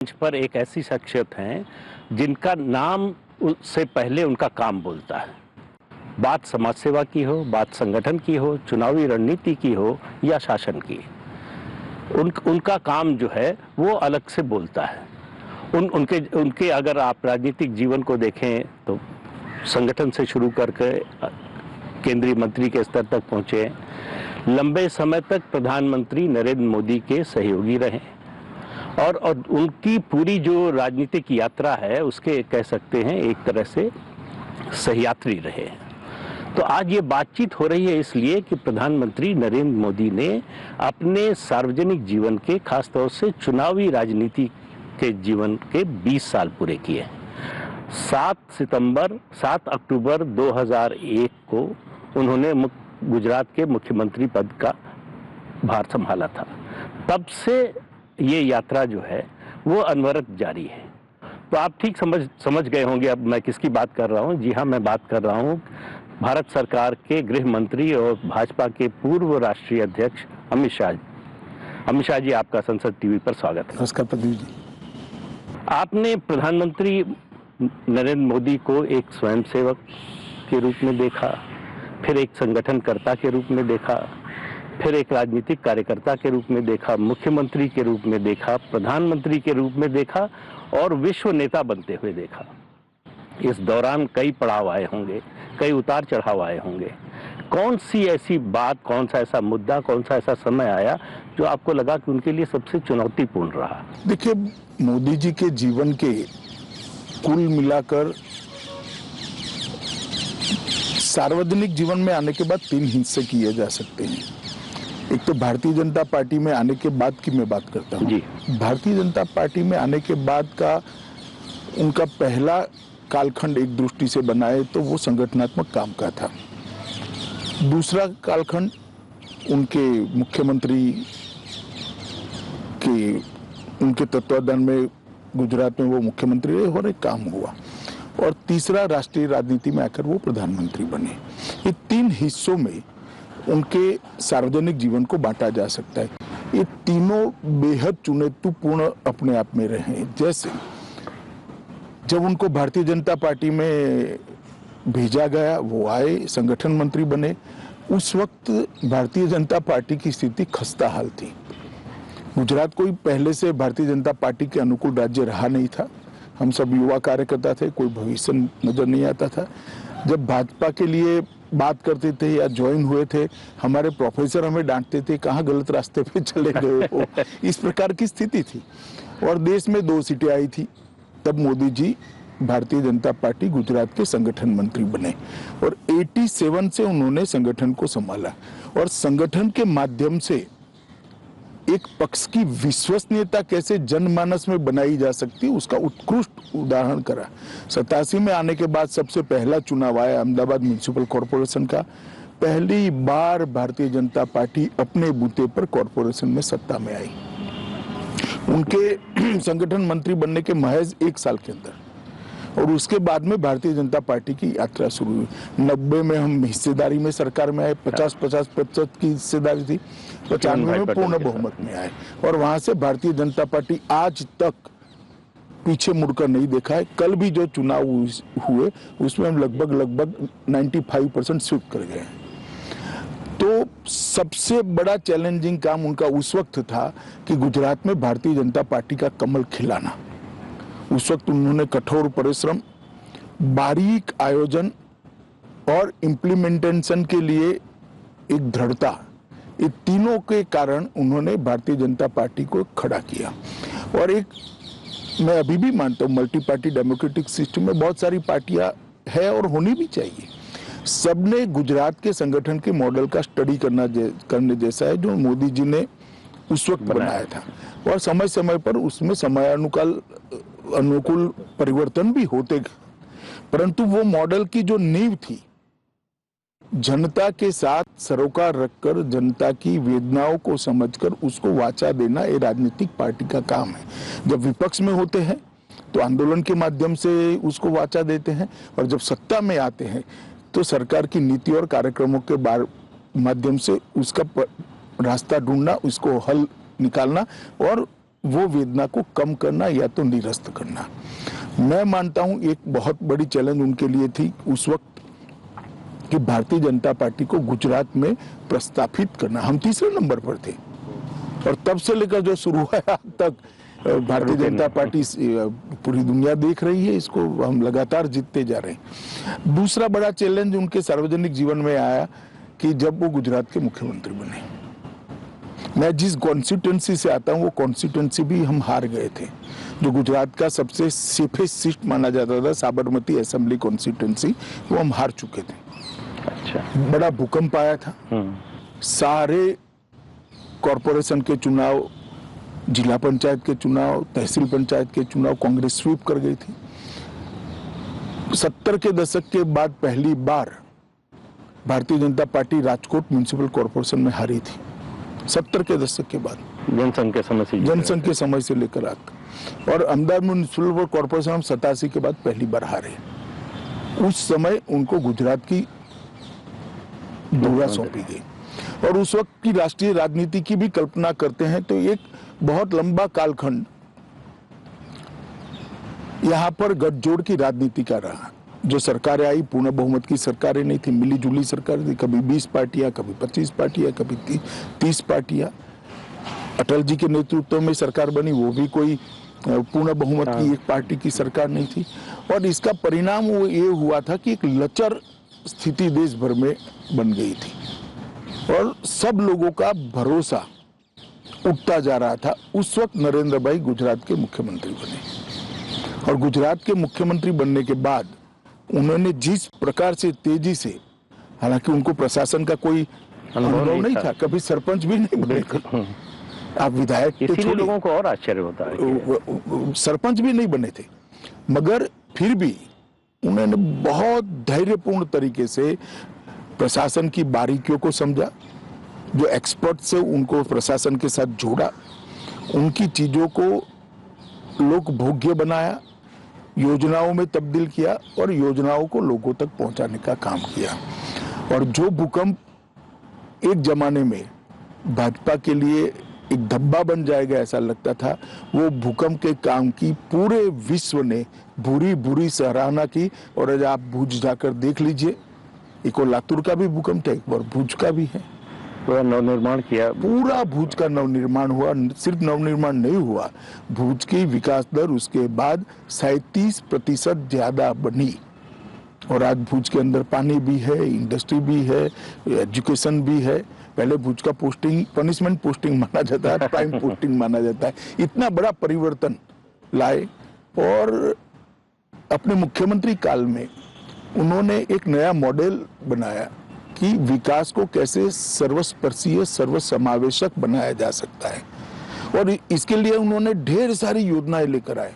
मंच पर एक ऐसी शख्सियत हैं जिनका नाम से पहले उनका काम बोलता है। बात समाज सेवा की हो, बात संगठन की हो, चुनावी रणनीति की हो या शासन की, उनका काम जो है वो अलग से बोलता है। उनके अगर आप राजनीतिक जीवन को देखें तो संगठन से शुरू करके केंद्रीय मंत्री के स्तर तक पहुंचे, लंबे समय तक प्रधानमंत्री नरेंद्र मोदी के सहयोगी रहे और उनकी पूरी जो राजनीतिक यात्रा है उसके कह सकते हैं एक तरह से सहयात्री रहे। तो आज ये बातचीत हो रही है इसलिए कि प्रधानमंत्री नरेंद्र मोदी ने अपने सार्वजनिक जीवन के, खासतौर से चुनावी राजनीति के जीवन के 20 साल पूरे किए। 7 अक्टूबर 2001 को उन्होंने गुजरात के मुख्यमंत्री पद का भार संभाला था। तब से ये यात्रा जो है वो अनवरत जारी है। तो आप ठीक समझ गए होंगे अब मैं किसकी बात कर रहा हूँ। जी हाँ, मैं बात कर रहा हूँ भारत सरकार के गृह मंत्री और भाजपा के पूर्व राष्ट्रीय अध्यक्ष अमित शाह। अमित शाह जी, आपका संसद टीवी पर स्वागत है। नमस्कार प्रदीप जी। आपने प्रधानमंत्री नरेंद्र मोदी को एक स्वयंसेवक के रूप में देखा, फिर एक संगठनकर्ता के रूप में देखा, फिर एक राजनीतिक कार्यकर्ता के रूप में देखा, मुख्यमंत्री के रूप में देखा, प्रधानमंत्री के रूप में देखा और विश्व नेता बनते हुए देखा। इस दौरान कई पड़ाव आए होंगे, कई उतार चढ़ाव आए होंगे। कौन सी ऐसी बात, कौन सा ऐसा मुद्दा, कौन सा ऐसा समय आया जो आपको लगा कि उनके लिए सबसे चुनौतीपूर्ण रहा? देखिए, मोदी जी के जीवन के कुल मिलाकर सार्वजनिक जीवन में आने के बाद 3 हिस्से किए जा सकते हैं। एक तो भारतीय जनता पार्टी में आने के बाद की मैं बात करता हूँ। भारतीय जनता पार्टी में आने के बाद का उनका पहला कालखंड एक दृष्टि से बनाए तो वो संगठनात्मक काम का था। दूसरा कालखंड उनके मुख्यमंत्री के उनके तत्वाधान में गुजरात में वो मुख्यमंत्री रहे और एक काम हुआ। और तीसरा राष्ट्रीय राजनीति में आकर वो प्रधानमंत्री बने। ये 3 हिस्सों में उनके सार्वजनिक जीवन को बांटा जा सकता है। ये तीनों बेहद चुनौतीपूर्ण अपने आप में रहे। जैसे जब उनको भारतीय जनता पार्टी में भेजा गया, वो आए, संगठन मंत्री बने। उस वक्त भारतीय जनता पार्टी की स्थिति खस्ता हाल थी। गुजरात कोई पहले से भारतीय जनता पार्टी के अनुकूल राज्य रहा नहीं था। हम सब युवा कार्यकर्ता थे, कोई भविष्य नजर नहीं आता था। जब भाजपा के लिए बात करते थे या ज्वाइन हुए थे, हमारे प्रोफेसर हमें डांटते थे, कहाँ गलत रास्ते पे चले गए हो। इस प्रकार की स्थिति थी और देश में 2 सीटें आई थी। तब मोदी जी भारतीय जनता पार्टी गुजरात के संगठन मंत्री बने और 87 से उन्होंने संगठन को संभाला और संगठन के माध्यम से एक पक्ष की विश्वसनीयता कैसे जनमानस में बनाई जा सकती है उसका उत्कृष्ट उदाहरण करा। 87 में आने के बाद सबसे पहला चुनाव आया अहमदाबाद म्युनिसिपल कॉरपोरेशन का। पहली बार भारतीय जनता पार्टी अपने बूते पर कॉरपोरेशन में सत्ता में आई। उनके संगठन मंत्री बनने के महज 1 साल के अंदर और उसके बाद में भारतीय जनता पार्टी की यात्रा शुरू हुई। 90 में हम हिस्सेदारी में सरकार में आए, 50-50% की हिस्सेदारी थी। 95 में पूर्ण बहुमत में आए और वहां से भारतीय जनता पार्टी आज तक पीछे मुड़कर नहीं देखा है। कल भी जो चुनाव हुए उसमें हम लगभग 95% स्वीप कर गए। तो सबसे बड़ा चैलेंजिंग काम उनका उस वक्त था कि गुजरात में भारतीय जनता पार्टी का कमल खिलाना। उस वक्त उन्होंने कठोर परिश्रम, बारीक आयोजन और इम्प्लीमेंटेशन के लिए एक दृढ़ता, ये तीनों के कारण उन्होंने भारतीय जनता पार्टी को खड़ा किया। और एक मैं अभी भी मानता हूँ मल्टी पार्टी डेमोक्रेटिक सिस्टम में बहुत सारी पार्टियां है और होनी भी चाहिए। सबने गुजरात के संगठन के मॉडल का स्टडी करने जैसा है जो मोदी जी ने उस वक्त बनाया था और समय समय पर उसमें अनुकूल परिवर्तन भी होते गए। परंतु वो मॉडल की जो नींव थी, जनता के साथ सरोकार रखकर जनता की वेदनाओं को समझकर उसको वाचा देना ये राजनीतिक पार्टी का काम है। जब विपक्ष में होते हैं तो आंदोलन के माध्यम से उसको वाचा देते हैं और जब सत्ता में आते हैं तो सरकार की नीति और कार्यक्रमों के माध्यम से उसका रास्ता ढूंढना, उसको हल निकालना और वो वेदना को कम करना या तो निरस्त करना। मैं मानता हूं एक बहुत बड़ी चैलेंज उनके लिए थी उस वक्त कि भारतीय जनता पार्टी को गुजरात में प्रस्थापित करना। हम तीसरे नंबर पर थे और तब से लेकर जो शुरू है आज तक भारतीय जनता पार्टी पूरी दुनिया देख रही है, इसको हम लगातार जीतते जा रहे हैं। दूसरा बड़ा चैलेंज उनके सार्वजनिक जीवन में आया कि जब वो गुजरात के मुख्यमंत्री बने। मैं जिस कॉन्स्टिट्यूंसी से आता हूं वो कॉन्स्टिट्यूंसी भी हम हार गए थे, जो गुजरात का सबसे सेफेस्ट सीट माना जाता था, साबरमती असेंबली कॉन्स्टिट्यूंसी, वो हम हार चुके थे। अच्छा। बड़ा भूकंप आया था, सारे कॉरपोरेशन के चुनाव, जिला पंचायत के चुनाव, तहसील पंचायत के चुनाव कांग्रेस स्वीप कर गई थी। 70 के दशक के बाद पहली बार Bharatiya Janata party Rajkot municipal corporation में हारी थी, 70 के दशक के बाद, जनसंघ के समय से लेकर आज। और अहमदाबाद म्युनिसिपल कॉरपोरेशन हम 87 के बाद पहली बार हारे। उस समय उनको गुजरात की धुरा सौंपी गई और उस वक्त की राष्ट्रीय राजनीति की भी कल्पना करते हैं तो एक बहुत लंबा कालखंड यहां पर गठजोड़ की राजनीति का रहा। जो सरकारें आई पूर्ण बहुमत की सरकारें नहीं थी, मिली जुली सरकार थी, कभी 20 पार्टियां, कभी 25 पार्टियां, कभी 30 पार्टियां। अटल जी के नेतृत्व में सरकार बनी, वो भी कोई पूर्ण बहुमत की एक पार्टी की सरकार नहीं थी। और इसका परिणाम वो ये हुआ था कि एक लचर स्थिति देश भर में बन गई थी और सब लोगों का भरोसा उठता जा रहा था। उस वक्त नरेंद्र भाई गुजरात के मुख्यमंत्री बने और गुजरात के मुख्यमंत्री बनने के बाद उन्होंने जिस प्रकार से तेजी से, हालांकि उनको प्रशासन का कोई अनुभव नहीं था, कभी सरपंच भी नहीं बने थे, आप विधायक तो छोड़िए, लोगों को और आश्चर्य होता है, सरपंच भी नहीं बने थे, मगर फिर भी उन्होंने बहुत धैर्यपूर्ण तरीके से प्रशासन की बारीकियों को समझा, जो एक्सपर्ट से उनको प्रशासन के साथ जोड़ा, उनकी चीजों को लोक भोग्य बनाया, योजनाओं में तब्दील किया और योजनाओं को लोगों तक पहुंचाने का काम किया। और जो भूकंप एक जमाने में भाजपा के लिए एक धब्बा बन जाएगा ऐसा लगता था, वो भूकंप के काम की पूरे विश्व ने बुरी बुरी सराहना की। और आज आप भुज जाकर देख लीजिए, एक और लातूर का भी भूकंप था, एक और भुज का भी है, पूरा नवनिर्माण किया, पूरा भुज का नवनिर्माण हुआ। सिर्फ नवनिर्माण नहीं हुआ, भुज की विकास दर उसके बाद 37% ज्यादा बनी। और आज भुज के अंदर पानी भी है, इंडस्ट्री भी है, एजुकेशन भी है। पहले भुज का पोस्टिंग पनिशमेंट पोस्टिंग माना जाता है, प्राइम पोस्टिंग माना जाता है। इतना बड़ा परिवर्तन लाए और अपने मुख्यमंत्री काल में उन्होंने एक नया मॉडल बनाया कि विकास को कैसे सर्वस्पर्शीय, सर्वसमावेशक बनाया जा सकता है। और इसके लिए उन्होंने ढेर सारी योजनाएं लेकर आए।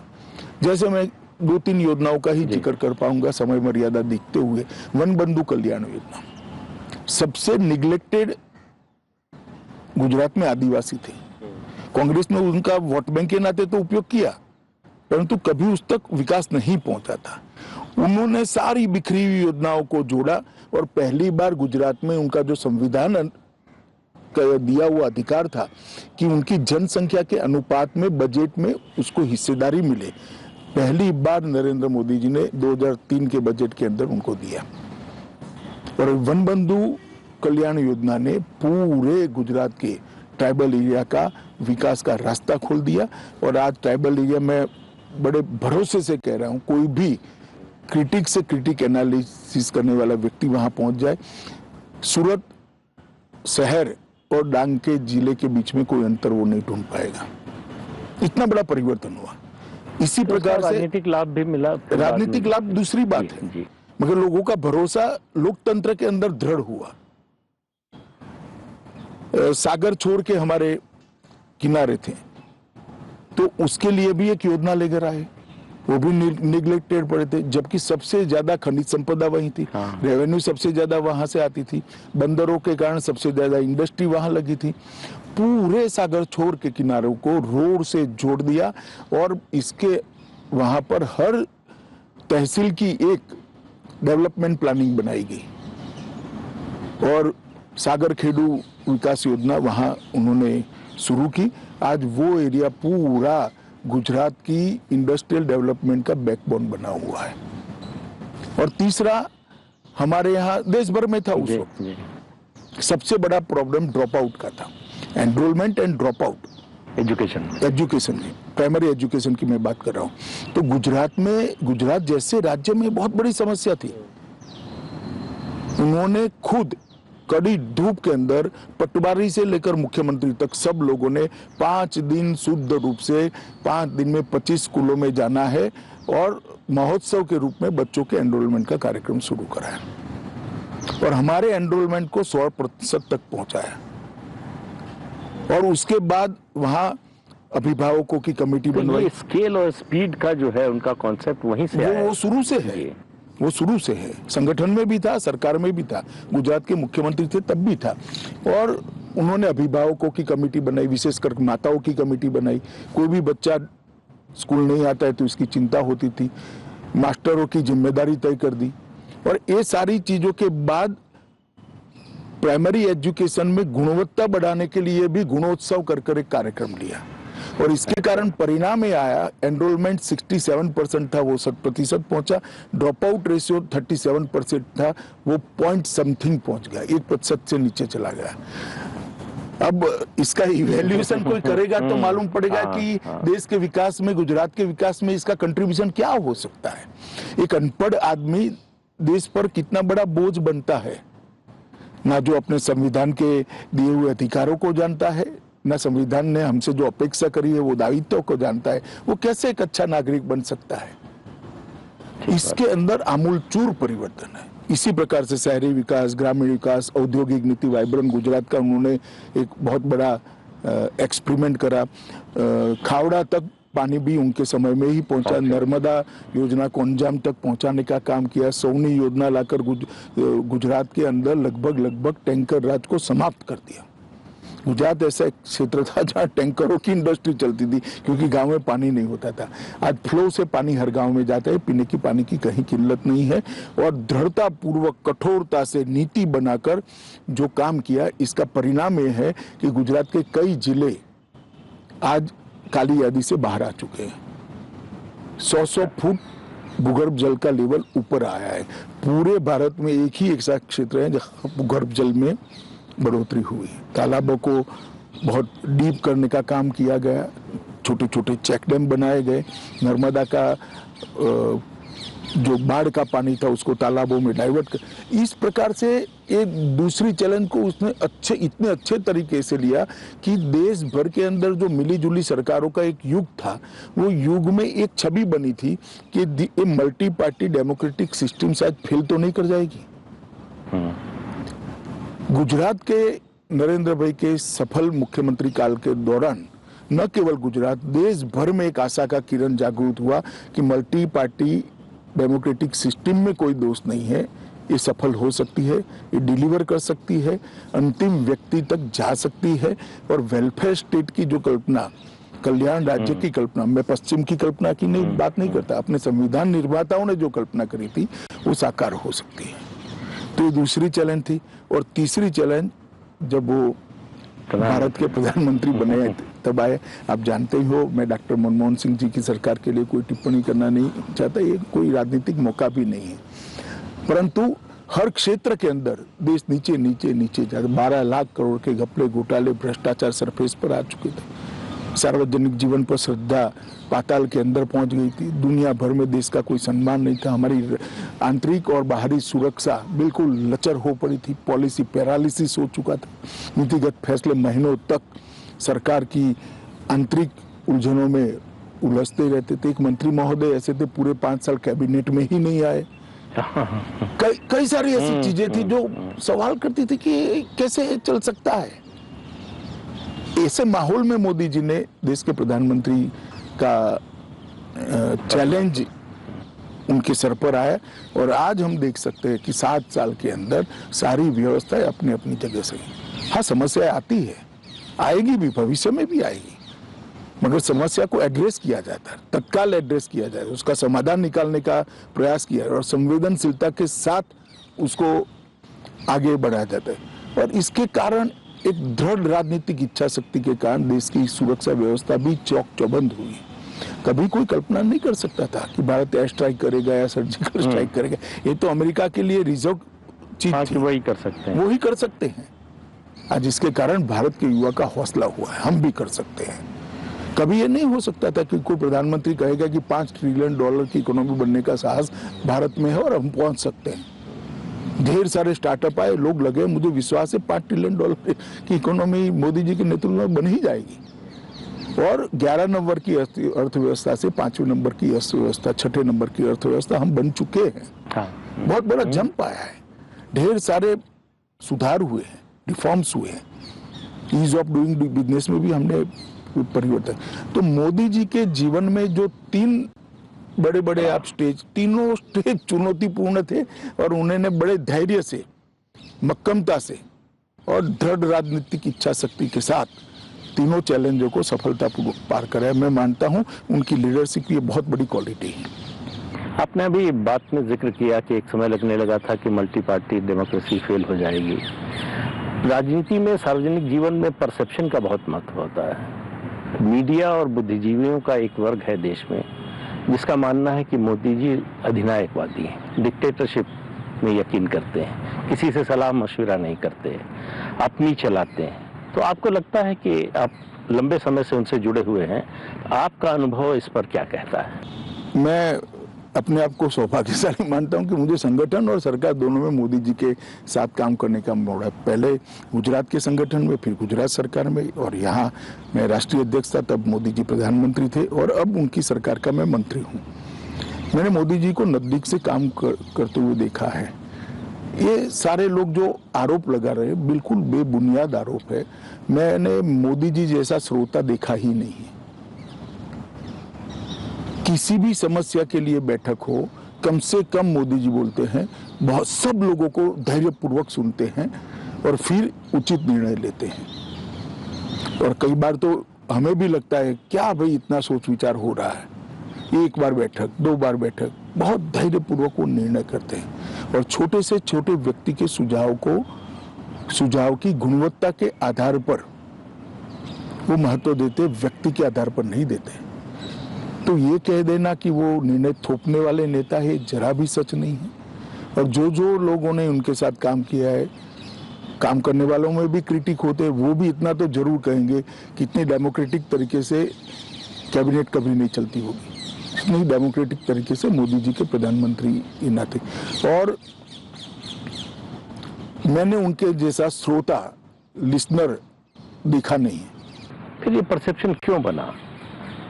जैसे मैं 2-3 योजनाओं का ही जिक्र कर पाऊंगा समय मर्यादा देखते हुए। वन बंधु कल्याण योजना, सबसे निग्लेक्टेड गुजरात में आदिवासी थे। कांग्रेस ने उनका वोट बैंक के नाते तो उपयोग किया, परंतु कभी उस तक विकास नहीं पहुंचा था। उन्होंने सारी बिखरी हुई योजनाओं को जोड़ा और पहली बार गुजरात में उनका जो संविधान का दिया हुआ अधिकार था कि उनकी जनसंख्या के अनुपात में बजट में उसको हिस्सेदारी मिले, पहली बार नरेंद्र मोदी जी ने 2003 के बजट के अंदर उनको दिया। और वन बंधु कल्याण योजना ने पूरे गुजरात के ट्राइबल एरिया का विकास का रास्ता खोल दिया। और आज ट्राइबल एरिया में बड़े भरोसे से कह रहा हूं, कोई भी क्रिटिक से क्रिटिक एनालिसिस करने वाला व्यक्ति वहां पहुंच जाए, सूरत शहर और डांग के जिले के बीच में कोई अंतर वो नहीं ढूंढ पाएगा। इतना बड़ा परिवर्तन हुआ। इसी प्रकार से राजनीतिक लाभ भी मिला। राजनीतिक लाभ दूसरी बात है, मगर लोगों का भरोसा लोकतंत्र के अंदर दृढ़ हुआ। सागर छोड़ के हमारे किनारे थे तो उसके लिए भी एक योजना लेकर आए, वो भी निग्लेक्टेड पड़े थे, जबकि सबसे ज्यादा खनिज संपदा वहीं थी। रेवेन्यू सबसे ज्यादा वहां से आती थी, बंदरों के कारण सबसे ज्यादा इंडस्ट्री वहां लगी थी। पूरे सागर छोर के किनारों को रोड से जोड़ दिया और इसके वहां पर हर तहसील की एक डेवलपमेंट प्लानिंग बनाई गई और सागर खेडू विकास योजना वहां उन्होंने शुरू की। आज वो एरिया पूरा गुजरात की इंडस्ट्रियल डेवलपमेंट का बैकबोन बना हुआ है। और तीसरा, हमारे यहाँ देश भर में था उस जी, वक्त जी। सबसे बड़ा प्रॉब्लम ड्रॉप आउट का था, enrolment and drop out education में, प्राइमरी एजुकेशन की मैं बात कर रहा हूँ। तो गुजरात जैसे राज्य में बहुत बड़ी समस्या थी। उन्होंने खुद कड़ी धूप के अंदर पटवारी से लेकर मुख्यमंत्री तक सब लोगों ने 5 दिन शुद्ध रूप से 5 दिन में 25 स्कूलों में जाना है और महोत्सव के रूप में बच्चों के एनरोलमेंट का कार्यक्रम शुरू कराया और हमारे एनरोलमेंट को 100% तक पहुंचाया। और उसके बाद वहां अभिभावकों की कमेटी तो बनवाई। ये स्केल और स्पीड का जो है उनका कॉन्सेप्ट वहीं से आया है। वो शुरू से है, वो शुरू से है। संगठन में भी था, सरकार में भी था, गुजरात के मुख्यमंत्री थे तब भी था। और उन्होंने अभिभावकों की कमेटी बनाई, विशेषकर माताओं की कमेटी बनाई। कोई भी बच्चा स्कूल नहीं आता है तो इसकी चिंता होती थी, मास्टरों की जिम्मेदारी तय कर दी। और ये सारी चीजों के बाद प्राइमरी एजुकेशन में गुणवत्ता बढ़ाने के लिए भी गुणोत्सव कर एक कार्यक्रम लिया और इसके कारण परिणाम ये आया, एनरोलमेंट 67% था, वो 100% पहुंचा। ड्रॉप आउट रेशियो 37% था, वो पॉइंट समथिंग पहुंच गया, 1% से नीचे चला गया। अब इसका इवैल्यूएशन कोई करेगा तो मालूम पड़ेगा कि देश के विकास में, गुजरात के विकास में इसका कंट्रीब्यूशन क्या हो सकता है। एक अनपढ़ आदमी देश पर कितना बड़ा बोझ बनता है, ना जो अपने संविधान के दिए हुए अधिकारों को जानता है, ना संविधान ने हमसे जो अपेक्षा करी है वो दायित्व को जानता है, वो कैसे एक अच्छा नागरिक बन सकता है। इसके अंदर आमूलचूर परिवर्तन है। इसी प्रकार से शहरी विकास, ग्रामीण विकास, औद्योगिक नीति, वाइब्रेंट गुजरात का उन्होंने एक बहुत बड़ा एक्सपेरिमेंट करा। खावड़ा तक पानी भी उनके समय में ही पहुंचा। नर्मदा योजना को अंजाम तक पहुंचाने का काम किया। सौनी योजना लाकर गुजरात के अंदर लगभग टैंकर राज को समाप्त कर दिया। गुजरात ऐसा एक क्षेत्र था जहां टैंकरों की इंडस्ट्री चलती थी क्योंकि गांव में पानी नहीं होता था। आज फ्लो से पानी हर गांव में जाता है, पीने की पानी की कहीं किल्लत नहीं है। और दृढ़ता पूर्वक, कठोरता से नीति बनाकर जो काम किया, इसका परिणाम यह है कि गुजरात के कई जिले आज काली यादी से बाहर आ चुके हैं। 100 फुट भूगर्भ जल का लेवल ऊपर आया है। पूरे भारत में एक ही ऐसा क्षेत्र है जहां भूगर्भ जल में बढ़ोतरी हुई। तालाबों को बहुत डीप करने का काम किया गया, छोटे छोटे चेक डैम बनाए गए। नर्मदा का जो बाढ़ का पानी था उसको तालाबों में डाइवर्ट कर, इस प्रकार से एक दूसरी चैलेंज को उसने इतने अच्छे तरीके से लिया कि देश भर के अंदर जो मिली जुली सरकारों का एक युग था, वो युग में एक छवि बनी थी कि मल्टी पार्टी डेमोक्रेटिक सिस्टम शायद फेल तो नहीं कर जाएगी। गुजरात के नरेंद्र भाई के सफल मुख्यमंत्री काल के दौरान न केवल गुजरात, देश भर में एक आशा का किरण जागृत हुआ कि मल्टी पार्टी डेमोक्रेटिक सिस्टम में कोई दोष नहीं है, ये सफल हो सकती है, ये डिलीवर कर सकती है, अंतिम व्यक्ति तक जा सकती है। और वेलफेयर स्टेट की जो कल्पना, कल्याण राज्य की कल्पना, मैं पश्चिम की कल्पना की बात नहीं करता, अपने संविधान निर्माताओं ने जो कल्पना करी थी वो साकार हो सकती है। तो ये दूसरी चैलेंज थी। और तीसरी चैलेंज जब वो भारत के प्रधानमंत्री बने तब आए। आप जानते ही हो, मैं डॉक्टर मनमोहन सिंह जी की सरकार के लिए कोई टिप्पणी करना नहीं चाहता, ये कोई राजनीतिक मौका भी नहीं है, परंतु हर क्षेत्र के अंदर देश नीचे नीचे नीचे जा, 12 लाख करोड़ के घपले, घोटाले, भ्रष्टाचार सरफेस पर आ चुके थे। सार्वजनिक जीवन पर श्रद्धा पाताल के अंदर पहुंच गई थी। दुनिया भर में देश का कोई सम्मान नहीं था। हमारी आंतरिक और बाहरी सुरक्षा बिल्कुल लचर हो पड़ी थी। पॉलिसी पैरालिसिस हो चुका था। नीतिगत फैसले महीनों तक सरकार की आंतरिक उलझनों में उलझते रहते थे। एक मंत्री महोदय ऐसे थे पूरे 5 साल कैबिनेट में ही नहीं आए। कई सारी ऐसी चीजें थी जो सवाल करती थी कि कैसे चल सकता है। ऐसे माहौल में मोदी जी ने देश के प्रधानमंत्री का चैलेंज उनके सर पर आया और आज हम देख सकते हैं कि 7 साल के अंदर सारी व्यवस्थाएं अपनी अपनी जगह से। हाँ, समस्या आती है, आएगी भी, भविष्य में भी आएगी, मगर समस्या को एड्रेस किया जाता है, तत्काल एड्रेस किया जाए, उसका समाधान निकालने का प्रयास किया और संवेदनशीलता के साथ उसको आगे बढ़ाया जाता है। और इसके कारण एक दृढ़ राजनीतिक इच्छा शक्ति के कारण देश की सुरक्षा व्यवस्था भी चौक चौबंद हुई। कभी कोई कल्पना नहीं कर सकता था कि भारत एयर स्ट्राइक करेगा या सर्जिकल स्ट्राइक करेगा। ये तो अमेरिका के लिए रिजर्व चीज थी, वही कर सकते हैं, वही कर सकते हैं। आज इसके कारण भारत के युवा का हौसला हुआ है, हम भी कर सकते हैं। कभी ये नहीं हो सकता था कि कोई प्रधानमंत्री कहेगा कि $5 ट्रिलियन की इकोनॉमी बनने का साहस भारत में है और हम पहुंच सकते हैं। ढेर सारे स्टार्टअप आए, लोग लगे, मुझे विश्वास है $5 ट्रिलियन की इकोनॉमी मोदी जी के नेतृत्व में बन ही जाएगी। और 11 नंबर की अर्थव्यवस्था से 5वें नंबर की अर्थव्यवस्था, 6ठे नंबर की अर्थव्यवस्था हम बन चुके हैं। हाँ। बहुत बड़ा जंप आया है, ढेर सारे सुधार हुए हैं, रिफॉर्म्स हुए हैं, ईज ऑफ डूइंग बिजनेस में भी हमने परिवर्तन। तो मोदी जी के जीवन में जो 3 बड़े बड़े आप स्टेज, तीनों स्टेज चुनौतीपूर्ण थे और उन्होंने बड़े धैर्य से, मक्कमता से और दृढ़ राजनीतिक इच्छा शक्ति के साथ तीनों चैलेंजों को सफलतापूर्वक पार करा है। मैं मानता हूं उनकी लीडरशिप ये बहुत बड़ी क्वालिटी है। आपने अभी बात में जिक्र किया कि एक समय लगने लगा था कि मल्टी पार्टी डेमोक्रेसी फेल हो जाएगी। राजनीति में, सार्वजनिक जीवन में परसेप्शन का बहुत महत्व होता है। मीडिया और बुद्धिजीवियों का एक वर्ग है देश में जिसका मानना है कि मोदी जी अधिनायकवादी हैं, डिक्टेटरशिप में यकीन करते हैं, किसी से सलाह मशविरा नहीं करते, अपनी चलाते हैं। तो आपको लगता है कि आप लंबे समय से उनसे जुड़े हुए हैं, आपका अनुभव इस पर क्या कहता है? मैं अपने आप को सौभाग्यशाली मानता हूं कि मुझे संगठन और सरकार दोनों में मोदी जी के साथ काम करने का मौका है। पहले गुजरात के संगठन में, फिर गुजरात सरकार में, और यहाँ मैं राष्ट्रीय अध्यक्ष था, तब मोदी जी प्रधानमंत्री थे और अब उनकी सरकार का मैं मंत्री हूँ। मैंने मोदी जी को नजदीक से काम करते हुए देखा है। ये सारे लोग जो आरोप लगा रहे हैं बिल्कुल बेबुनियाद आरोप है। मैंने मोदी जी जैसा श्रोता देखा ही नहीं है। किसी भी समस्या के लिए बैठक हो, कम से कम मोदी जी बोलते हैं, बहुत सब लोगों को धैर्यपूर्वक सुनते हैं और फिर उचित निर्णय लेते हैं। और कई बार तो हमें भी लगता है क्या भाई इतना सोच विचार हो रहा है, 1 बार बैठक, 2 बार बैठक, बहुत धैर्यपूर्वक वो निर्णय करते हैं और छोटे से छोटे व्यक्ति के सुझाव की गुणवत्ता के आधार पर वो महत्व देते, व्यक्ति के आधार पर नहीं देते। तो ये कह देना कि वो निर्णय थोपने वाले नेता है, जरा भी सच नहीं है। और जो लोगों ने उनके साथ काम किया है, काम करने वालों में भी क्रिटिक होते हैं, वो भी इतना तो जरूर कहेंगे कि इतने डेमोक्रेटिक तरीके से कैबिनेट कभी नहीं चलती होगी, इतनी डेमोक्रेटिक तरीके से मोदी जी के प्रधानमंत्री ये नाते। और मैंने उनके जैसा श्रोता, लिसनर देखा नहीं है। फिर ये परसेप्शन क्यों बना?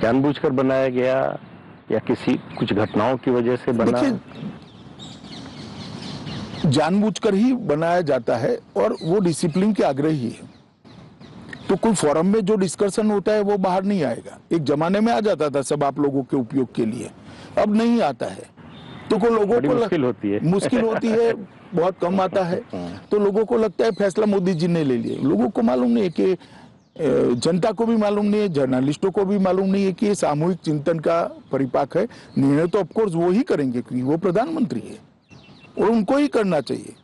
जानबूझकर बनाया गया या कुछ घटनाओं की वजह से बना? देखिए, जानबूझकर ही बनाया जाता है और वो डिसिप्लिन के आग्रही है। तो कोई फोरम में जो डिस्कशन होता है वो बाहर नहीं आएगा। एक जमाने में आ जाता था सब आप लोगों के उपयोग के लिए, अब नहीं आता है। तो को लोगों को मुश्किल होती है, बहुत कम आता है। तो लोगों को लगता है फैसला मोदी जी ने ले लिया। लोगों को मालूम नहीं है कि, जनता को भी मालूम नहीं है, जर्नलिस्टों को भी मालूम नहीं है कि ये सामूहिक चिंतन का परिपाक है। निर्णय तो ऑफकोर्स वो ही करेंगे क्योंकि वो प्रधानमंत्री है और उनको ही करना चाहिए।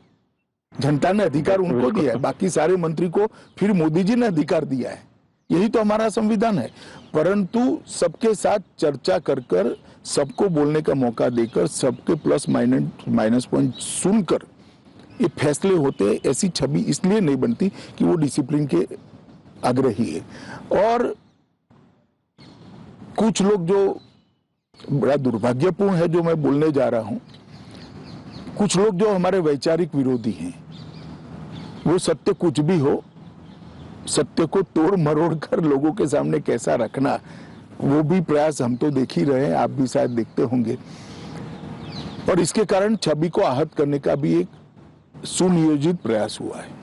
जनता ने अधिकार उनको दिया है, बाकी सारे मंत्री को फिर मोदी जी ने अधिकार दिया है। यही तो हमारा संविधान है। परंतु सबके साथ चर्चा कर सबको बोलने का मौका देकर, सबके प्लस माइनस पॉइंट सुनकर ये फैसले होते। ऐसी छवि इसलिए नहीं बनती कि वो डिसिप्लिन के आग्रही है। और कुछ लोग जो बड़ा दुर्भाग्यपूर्ण है, जो मैं बोलने जा रहा हूं, कुछ लोग जो हमारे वैचारिक विरोधी हैं, वो सत्य कुछ भी हो, सत्य को तोड़ मरोड़ कर लोगों के सामने कैसा रखना, वो भी प्रयास हम तो देख ही रहे हैं, आप भी शायद देखते होंगे। और इसके कारण छवि को आहत करने का भी एक सुनियोजित प्रयास हुआ है।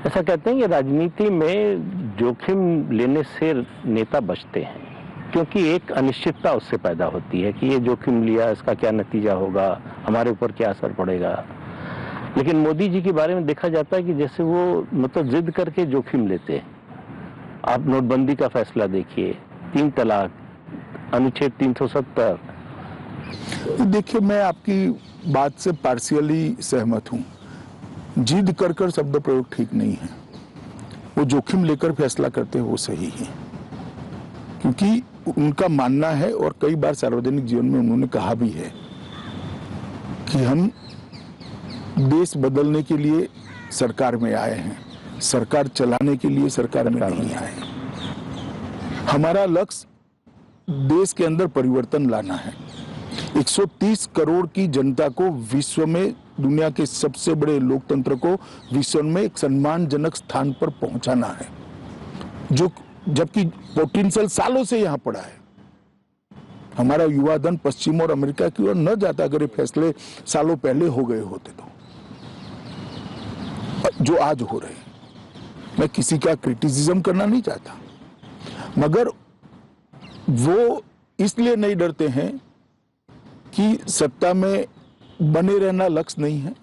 ऐसा कहते हैं कि राजनीति में जोखिम लेने से नेता बचते हैं क्योंकि एक अनिश्चितता उससे पैदा होती है कि ये जोखिम लिया, इसका क्या नतीजा होगा, हमारे ऊपर क्या असर पड़ेगा। लेकिन मोदी जी के बारे में देखा जाता है कि जैसे वो मतलब जिद करके जोखिम लेते हैं। आप नोटबंदी का फैसला देखिए, 3 तलाक, अनुच्छेद 370। देखिए, मैं आपकी बात से पार्शियली सहमत हूं। जिद कर शब्द प्रयोग ठीक नहीं है। वो जोखिम लेकर फैसला करते हैं वो सही है, क्योंकि उनका मानना है और कई बार सार्वजनिक जीवन में उन्होंने कहा भी है कि हम देश बदलने के लिए सरकार में आए हैं, सरकार चलाने के लिए सरकार में नहीं आए। हमारा लक्ष्य देश के अंदर परिवर्तन लाना है। 130 करोड़ की जनता को विश्व में, दुनिया के सबसे बड़े लोकतंत्र को विश्व में एक सम्मानजनक स्थान पर पहुंचाना है, जो जबकि पोटेंशियल सालों से यहां पड़ा है। हमारा युवा धन पश्चिम और अमेरिका की ओर न जाता अगर ये फैसले सालों पहले हो गए होते तो, जो आज हो रहे हैं। मैं किसी का क्रिटिसिज्म करना नहीं चाहता, मगर वो इसलिए नहीं डरते हैं कि सत्ता में बने रहना लक्ष्य नहीं है,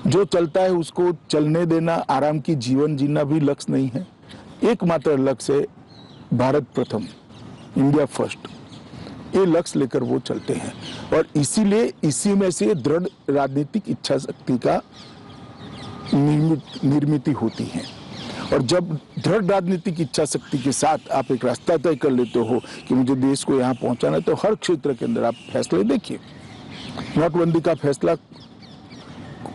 जो चलता है उसको चलने देना, आराम की जीवन जीना भी लक्ष्य नहीं है। एकमात्र लक्ष्य है भारत प्रथम, इंडिया फर्स्ट। ये लक्ष्य लेकर वो चलते हैं और इसीलिए इसी में से दृढ़ राजनीतिक इच्छा शक्ति का निर्मित होती है। और जब दृढ़ राजनीतिक इच्छा शक्ति के साथ आप एक रास्ता तय कर लेते हो कि मुझे देश को यहाँ पहुंचाना है, तो हर क्षेत्र के अंदर आप फैसले देखिए। नोटबंदी का फैसला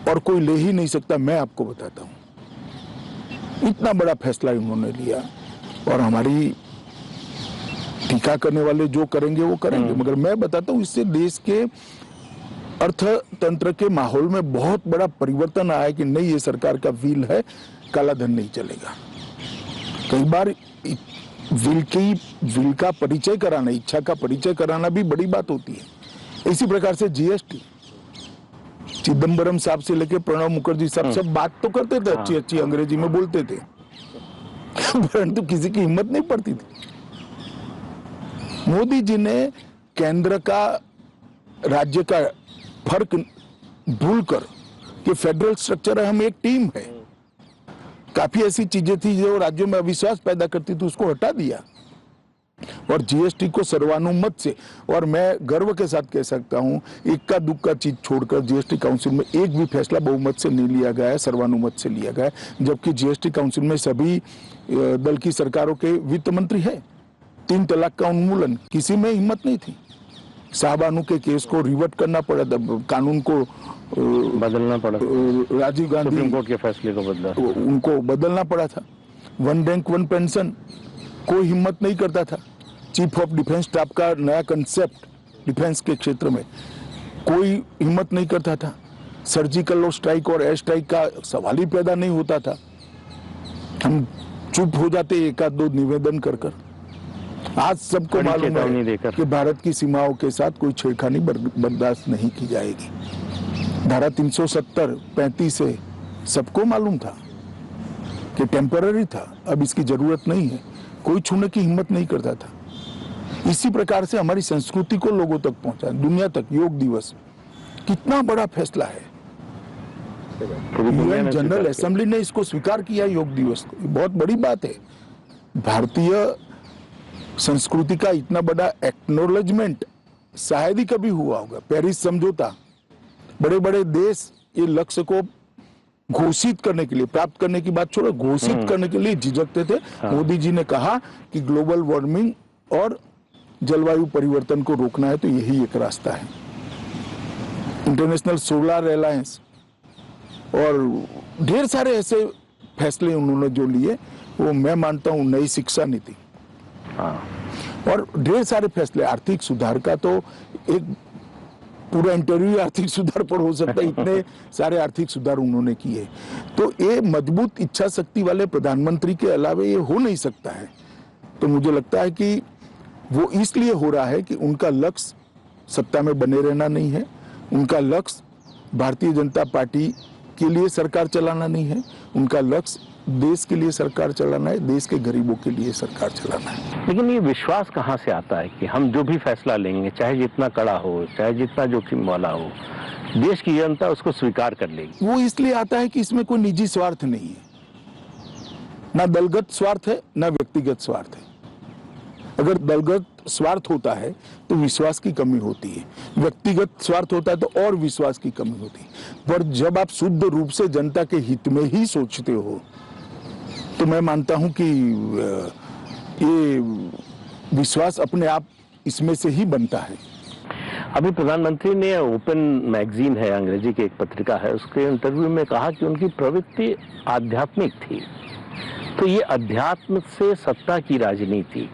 और कोई ले ही नहीं सकता, मैं आपको बताता हूं। इतना बड़ा फैसला उन्होंने लिया और हमारी टीका करने वाले जो करेंगे वो करेंगे, मगर मैं बताता हूं इससे देश के अर्थतंत्र के माहौल में बहुत बड़ा परिवर्तन आया कि नहीं, ये सरकार का व्हील है, काला धन नहीं चलेगा। कई बार विल का परिचय कराना, इच्छा का परिचय कराना भी बड़ी बात होती है। इसी प्रकार से जीएसटी, चिदम्बरम साहब से लेकर प्रणब मुखर्जी साहब सब बात तो करते थे, अच्छी अच्छी अंग्रेजी में बोलते थे, परंतु किसी की हिम्मत नहीं पड़ती थी। मोदी जी ने केंद्र का राज्य का फर्क भूलकर कि फेडरल स्ट्रक्चर है, हम एक टीम है, काफी ऐसी चीजें थी जो राज्यों में अविश्वास पैदा करती थी, उसको हटा दिया और जीएसटी को सर्वानुमत से, और मैं गर्व के साथ कह सकता हूं इक्का दुक्का चीज छोड़कर जीएसटी काउंसिल में एक भी फैसला बहुमत से नहीं लिया गया है, सर्वानुमत से लिया गया है। जबकि जीएसटी काउंसिल में सभी दल की सरकारों के वित्त मंत्री है। 3 तलाक का उन्मूलन, किसी में हिम्मत नहीं थी। साहबानू के केस को रिवर्ट करना पड़ा था, कानून को बदलना पड़ा, राजीव गांधी सुप्रीम कोर्ट के फैसले को बदला, उनको बदलना पड़ा था। 1 रैंक 1 पेंशन, कोई हिम्मत नहीं करता था। चीफ ऑफ डिफेंस स्टाफ का नया कंसेप्ट डिफेंस के क्षेत्र में, कोई हिम्मत नहीं करता था। सर्जिकल और स्ट्राइक और एयर स्ट्राइक का सवाल ही पैदा नहीं होता था। हम चुप हो जाते एक आध दो निवेदन कर कर। आज सबको मालूम है कि भारत की सीमाओं के साथ कोई छेड़खानी बर्दाश्त नहीं की जाएगी। धारा 370, 35 से सबको मालूम था कि टेम्पररी था, अब इसकी जरूरत नहीं है। कोई छूने की हिम्मत नहीं करता था। इसी प्रकार से हमारी संस्कृति को लोगों तक पहुंचा, दुनिया तक। योग दिवस कितना बड़ा फैसला है, यूएन जनरल असेंबली ने इसको स्वीकार किया योग दिवस को, बहुत बड़ी बात है। भारतीय संस्कृति का इतना बड़ा एक्नॉलेजमेंट शायद ही कभी हुआ होगा। पेरिस समझौता, बड़े बड़े देश ये लक्ष्य को घोषित करने के लिए, प्राप्त करने की बात छोड़ो, घोषित करने के लिए झिझकते थे। मोदी जी ने कहा कि ग्लोबल वार्मिंग और जलवायु परिवर्तन को रोकना है तो यही एक रास्ता है। इंटरनेशनल सोलर अलायंस और ढेर सारे ऐसे फैसले उन्होंने जो लिए, वो मैं मानता हूं नई शिक्षा नीति और ढेर सारे फैसले। आर्थिक सुधार का तो एक पूरा इंटरव्यू आर्थिक सुधार पर हो सकता है, इतने सारे आर्थिक सुधार उन्होंने किए। तो ये मजबूत इच्छा शक्ति वाले प्रधानमंत्री के अलावे ये हो नहीं सकता है। तो मुझे लगता है कि वो इसलिए हो रहा है कि उनका लक्ष्य सत्ता में बने रहना नहीं है, उनका लक्ष्य भारतीय जनता पार्टी के लिए सरकार चलाना नहीं है, उनका लक्ष्य देश के लिए सरकार चलाना है, देश के गरीबों के लिए सरकार चलाना है। लेकिन ये विश्वास कहाँ से आता है कि हम जो भी फैसला लेंगे, चाहे जितना कड़ा हो, चाहे जितना जोखिम वाला हो, देश की जनता उसको स्वीकार कर लेगी? वो इसलिए आता है कि इसमें कोई निजी स्वार्थ नहीं है, ना दलगत स्वार्थ है ना व्यक्तिगत स्वार्थ है। अगर दलगत स्वार्थ होता है तो विश्वास की कमी होती है, व्यक्तिगत स्वार्थ होता है तो और विश्वास की कमी होती है। पर जब आप शुद्ध रूप से जनता के हित में ही सोचते हो तो मैं मानता हूं कि ये विश्वास अपने आप इसमें से ही बनता है। अभी प्रधानमंत्री ने ओपन मैगजीन है, अंग्रेजी की एक पत्रिका है, उसके इंटरव्यू में कहा कि उनकी प्रवृत्ति आध्यात्मिक थी। तो ये अध्यात्म से सत्ता की राजनीति,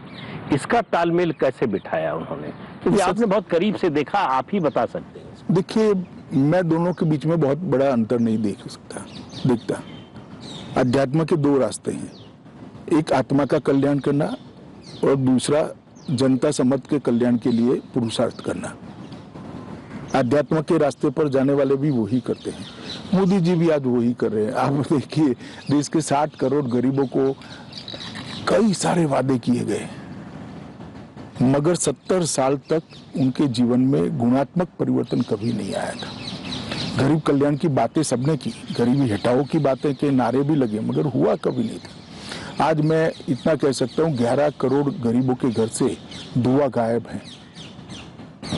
इसका तालमेल कैसे बिठाया उन्होंने? क्योंकि आपने बहुत करीब से देखा, आप ही बता सकते हैं। देखिए, मैं दोनों के बीच में बहुत बड़ा अंतर नहीं देखता। अध्यात्म के दो रास्ते हैं, एक आत्मा का कल्याण करना और दूसरा जनता समझ के कल्याण के लिए पुरुषार्थ करना। अध्यात्म के रास्ते पर जाने वाले भी वही करते हैं। मोदी जी भी आज वही कर रहे हैं। आप देखिए, देश के 60 करोड़ गरीबों को कई सारे वादे किए गए, मगर 70 साल तक उनके जीवन में गुणात्मक परिवर्तन कभी नहीं आया था। गरीब कल्याण की बातें सबने की, गरीबी हटाओ की बातें के नारे भी लगे, मगर हुआ कभी नहीं था। आज मैं इतना कह सकता हूँ, 11 करोड़ गरीबों के घर से धुआं गायब है।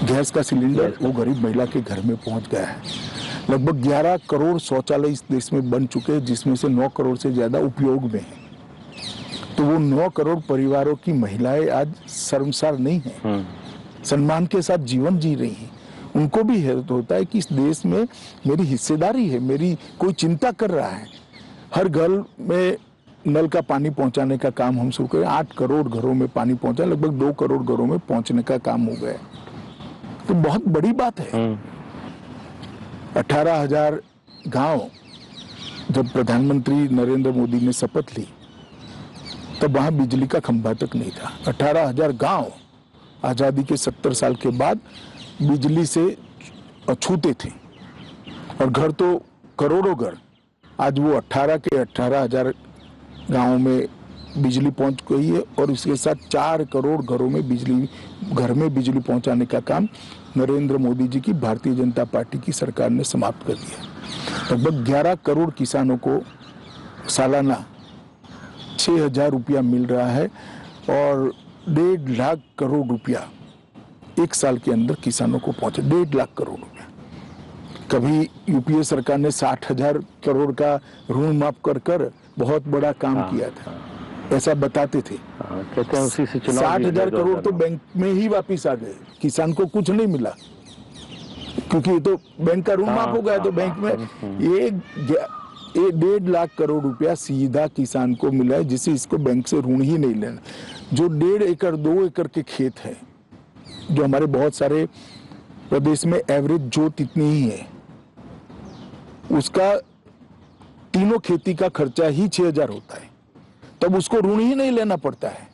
गैस का सिलेंडर वो गरीब महिला के घर में पहुंच गया है। लगभग 11 करोड़ शौचालय इस देश में बन चुके हैं, जिसमें से 9 करोड़ से ज्यादा उपयोग में है। तो वो 9 करोड़ परिवारों की महिलाएं आज शर्मसार नहीं है, सम्मान के साथ जीवन जी रही हैं। उनको भी हेतु होता है कि इस देश में मेरी हिस्सेदारी है, मेरी कोई चिंता कर रहा है। हर घर में नल का पानी पहुंचाने का काम हम शुरू करें। 8 करोड़ घरों में पानी पहुंचा, लगभग 2 करोड़ घरों में पहुंचने का काम हो गया। तो बहुत बड़ी बात है। 18,000 गांव, जब प्रधानमंत्री नरेंद्र मोदी ने शपथ ली तब वहां बिजली का खंभा तक नहीं था। 18,000 गांव आजादी के 70 साल के बाद बिजली से अछूते थे, और घर तो करोड़ों घर। आज वो 18 के 18,000 गांवों में बिजली पहुंच गई है, और इसके साथ 4 करोड़ घरों में घर में बिजली पहुंचाने का काम नरेंद्र मोदी जी की भारतीय जनता पार्टी की सरकार ने समाप्त कर दिया। लगभग 11 करोड़ किसानों को सालाना 6,000 रुपया मिल रहा है, और 1.5 लाख करोड़ रुपया एक साल के अंदर किसानों को पहुंचे। 1.5 लाख करोड़ रुपया। कभी यूपीए सरकार ने 60,000 करोड़ का ऋण माफ कर बहुत बड़ा काम किया था, ऐसा बताते थे। कहते हैं उसी से 60,000 करोड़ तो बैंक में ही वापिस आ गए, किसान को कुछ नहीं मिला, क्योंकि ये तो बैंक का ऋण माफ हो गया। तो बैंक में ये 1.5 लाख करोड़ रुपया सीधा किसान को मिला है, जिसे इसको बैंक से ऋण ही नहीं लेना। जो 1.5 एकड़ 2 एकड़ के खेत है, जो हमारे बहुत सारे प्रदेश में एवरेज जोत इतनी ही है, उसका तीनों खेती का खर्चा ही 6,000 होता है, तब उसको ऋण ही नहीं लेना पड़ता है।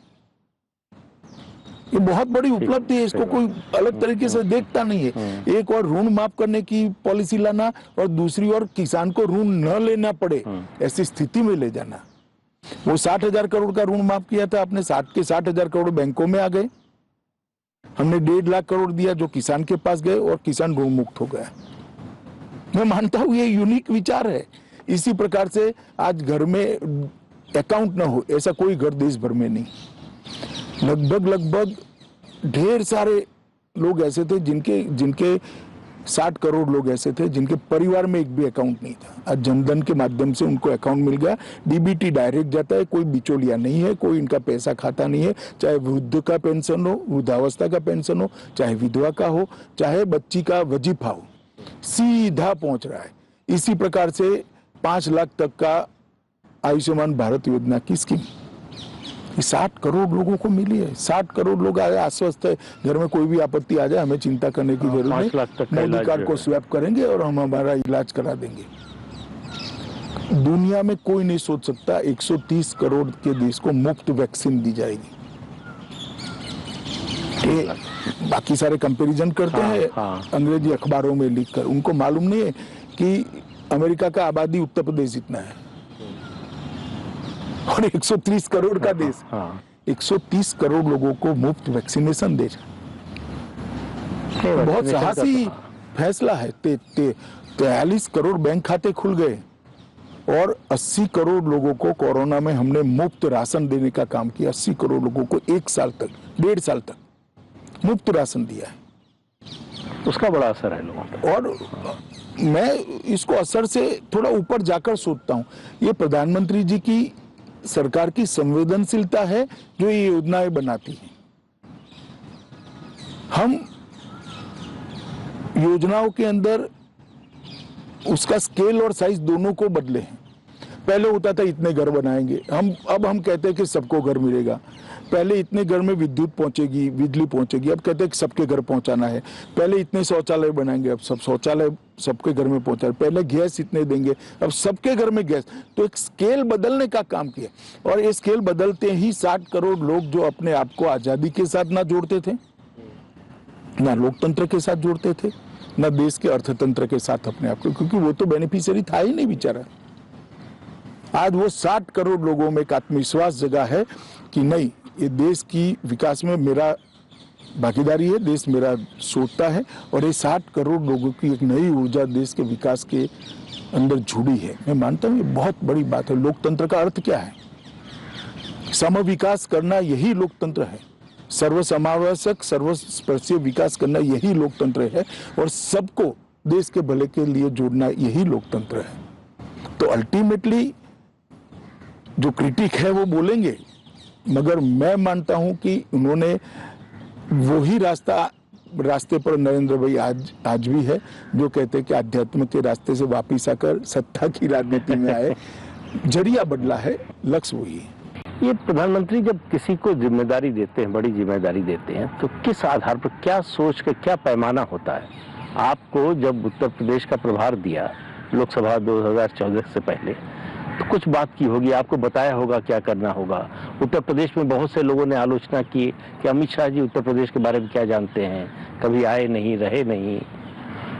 ये बहुत बड़ी उपलब्धि है, इसको कोई अलग तरीके से देखता नहीं है। एक और ऋण माफ करने की पॉलिसी लाना, और दूसरी ओर किसान को ऋण न लेना पड़े ऐसी स्थिति में ले जाना। वो 60,000 करोड़ का ऋण माफ किया था आपने, 60,000 करोड़ बैंकों में आ गए। हमने 1.5 लाख करोड़ दिया जो किसान के पास गए, और किसान ऋण मुक्त हो गया। मैं मानता हूं ये यूनिक विचार है। इसी प्रकार से आज घर में अकाउंट ना हो ऐसा कोई घर देश भर में नहीं। लगभग ढेर सारे लोग ऐसे थे जिनके 60 करोड़ लोग ऐसे थे जिनके परिवार में एक भी अकाउंट नहीं था। आज जनधन के माध्यम से उनको अकाउंट मिल गया। डीबीटी डायरेक्ट जाता है, कोई बिचौलिया नहीं है, कोई इनका पैसा खाता नहीं है। चाहे वृद्ध का पेंशन हो, वृद्धावस्था का पेंशन हो, चाहे विधवा का हो, चाहे बच्ची का वजीफा हो, सीधा पहुंच रहा है। इसी प्रकार से 5 लाख तक का आयुष्मान भारत योजना की स्कीम 60 करोड़ लोगों को मिली है। 60 करोड़ लोग आए, आश्वस्त है, घर में कोई भी आपत्ति आ जाए हमें चिंता करने की जरूरत नहीं। मोदी कार्ड को स्वैप करेंगे और हम हमारा इलाज करा देंगे। दुनिया में कोई नहीं सोच सकता 130 करोड़ के देश को मुफ्त वैक्सीन दी जाएगी। बाकी सारे कंपैरिजन करते हैं अंग्रेजी अखबारों में लिखकर, उनको मालूम नहीं है कि अमेरिका का आबादी उत्तर प्रदेश इतना है और 130 करोड़ का देश, 130 करोड़ लोगों को मुफ्त वैक्सीनेशन दे रहा। बहुत साहसी फैसला है। 43 करोड़ बैंक खाते खुल गए और 80 करोड़ लोगों को कोरोना में हमने मुफ्त राशन देने का काम किया। 80 करोड़ लोगों को 1 साल तक, 1.5 साल तक मुफ्त राशन दिया है। उसका बड़ा असर है लोगों पर। और मैं इसको असर से थोड़ा ऊपर जाकर सोचता हूँ, ये प्रधानमंत्री जी की सरकार की संवेदनशीलता है जो ये योजनाएं बनाती है। हम योजनाओं के अंदर उसका स्केल और साइज दोनों को बदले हैं। पहले होता था इतने घर बनाएंगे, अब हम कहते हैं कि सबको घर मिलेगा। पहले इतने घर में विद्युत पहुंचेगी, बिजली पहुंचेगी, अब कहते हैं कि सबके घर पहुंचाना है। पहले इतने शौचालय बनाएंगे, अब सब शौचालय सबके घर में पहुंचा। पहले गैस इतने देंगे, अब सबके घर में गैस। तो एक स्केल बदलने का काम किया, और ये स्केल बदलते ही 60 करोड़ लोग जो अपने आप को आजादी के साथ ना जोड़ते थे, ना लोकतंत्र के साथ जोड़ते थे, ना देश के अर्थतंत्र के साथ अपने आप को, क्योंकि वो तो बेनिफिशियरी था ही नहीं बेचारा। आज वो 60 करोड़ लोगों में एक आत्मविश्वास जगा है कि नहीं, ये देश की विकास में मेरा भागीदारी है, देश मेरा सोचता है, और ये 60 करोड़ लोगों की एक नई ऊर्जा देश के विकास के अंदर जुड़ी है। मैं मानता हूँ ये बहुत बड़ी बात है। लोकतंत्र का अर्थ क्या है? समविकास करना यही लोकतंत्र है। सर्वसमावेशक सर्वस्पर्शीय विकास करना यही लोकतंत्र है, और सबको देश के भले के लिए जोड़ना यही लोकतंत्र है। तो अल्टीमेटली जो क्रिटिक है वो बोलेंगे, मगर मैं मानता हूं कि उन्होंने वही रास्ते पर नरेंद्र भाई आज भी है, जो कहते हैं कि आध्यात्म के रास्ते से वापिस आकर सत्ता की राजनीति में आए। जरिया बदला है, लक्ष्य वही है। ये प्रधानमंत्री जब किसी को जिम्मेदारी देते हैं, बड़ी जिम्मेदारी देते हैं, तो किस आधार पर, क्या सोच के, क्या पैमाना होता है? आपको जब उत्तर प्रदेश का प्रभार दिया लोकसभा 2014 से पहले, तो कुछ बात की होगी, आपको बताया होगा क्या करना होगा। उत्तर प्रदेश में बहुत से लोगों ने आलोचना की कि अमित शाह जी उत्तर प्रदेश के बारे में क्या जानते हैं, कभी आए नहीं, रहे नहीं,